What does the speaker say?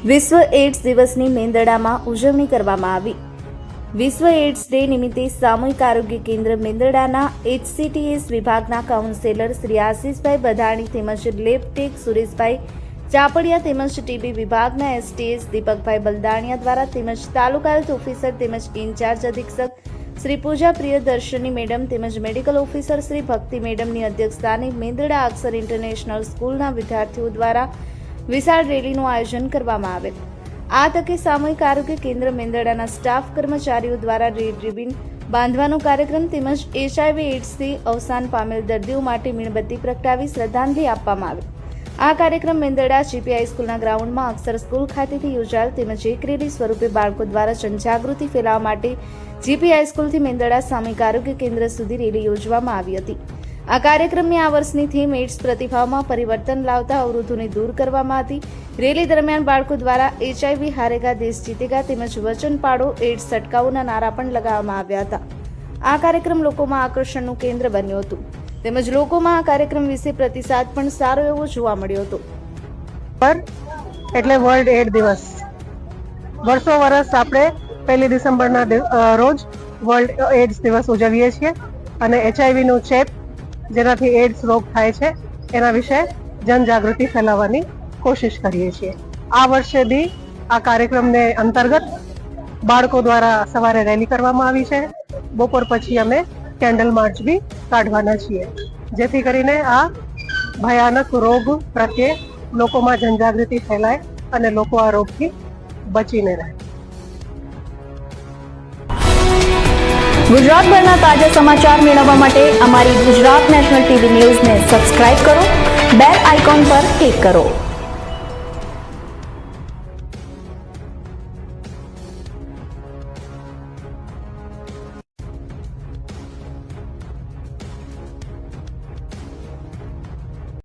વિશ્વ એડ્સ દિવસની મેંદરડામાં ઉજવણી કરવામાં આવી। વિશ્વ એડ્સ ડે નિમિત્તે સામૂહિક આરોગ્ય કેન્દ્ર મેંદરડાના HCTS વિભાગના કાઉન્સેલર શ્રી આશીષભાઈ બધાણી તેમજ લેબ ટેક સુરેશભાઈ ચાપડિયા તેમજ ટીબી વિભાગના STS દીપકભાઈ બલદાણિયા દ્વારા તેમજ તાલુકા હેલ્થ ઓફિસર તેમજ ઇન્ચાર્જ અધિક્ષક શ્રી પૂજા પ્રિયદર્શની મેડમ તેમજ મેડિકલ ઓફિસર શ્રી ભક્તિ મેડમની અધ્યક્ષસ્થાને મેંદરડા અક્ષર ઇન્ટરનેશનલ સ્કૂલના વિદ્યાર્થીઓ દ્વારા વિશાળ રેલીનું આયોજન કરવામાં આવેલ। આ તકે સામૂહિક આરોગ્ય કેન્દ્ર મેંદરડાના સ્ટાફ કર્મચારીઓ દ્વારા રેડ રિબિન બાંધવાનો કાર્યક્રમ તેમજ HIV એડ્સથી અવસાન પામેલ દર્દીઓ માટે મીણબત્તી પ્રગટાવી શ્રદ્ધાંજલિ આપવામાં આવી। આ કાર્યક્રમ મેંદરડા GP હાઈસ્કૂલના ગ્રાઉન્ડમાં અક્ષર સ્કૂલ ખાતેથી યોજાયેલ તેમજ એક રેલી સ્વરૂપે બાળકો દ્વારા જનજાગૃતિ ફેલાવવા માટે GP હાઈસ્કૂલથી મેંદરડા સામૂહિક આરોગ્ય કેન્દ્ર સુધી રેલી યોજવામાં આવી હતી। આ કાર્યક્રમની આ વર્ષની થીમ એડ્સ પ્રતિભાવમાં પરિવર્તન લાવતા અવરોધોને દૂર કરવામાં હતી। રેલી દરમિયાન બાળકો દ્વારા HIV હારેગા દેશ જીતેગા તેમજ વચન પાડો એડ્સ છટકાવોના નારા પણ લગાવવામાં આવ્યા હતા। આ કાર્યક્રમ લોકોમાં આકર્ષણનું કેન્દ્ર બન્યું હતું તેમજ લોકોમાં આ કાર્યક્રમ વિશે પ્રતિસાદ પણ સારો એવો જોવા મળ્યો હતો। એટલે વર્લ્ડ એડ દિવસ વર્ષો વર્ષ આપણે 1 ડિસેમ્બરના રોજ વર્લ્ડ એડ્સ દિવસ ઉજવીએ છીએ અને HIV નું ચેપ જેનાથી એડ્સ રોગ થાય છે એના વિશે જનજાગૃતિ ફેલાવવાની કોશિશ કરીએ છીએ। આ વર્ષે બી આ કાર્યક્રમને અંતર્ગત બાળકો દ્વારા સવારે રેલી કરવામાં આવી છે। બપોર પછી અમે કેન્ડલ માર્ચ બી કાઢવાના છીએ જેથી કરીને આ ભયાનક રોગ પ્રત્યે લોકોમાં જનજાગૃતિ ફેલાય અને લોકો આ રોગથી બચીને રહે। ગુજરાતભરના તાજા સમાચાર મેળવવા માટે અમારી ગુજરાત નેશનલ ટીવી ન્યૂઝને સબસ્ક્રાઇબ કરો, બેલ આઇકોન પર ક્લિક કરો।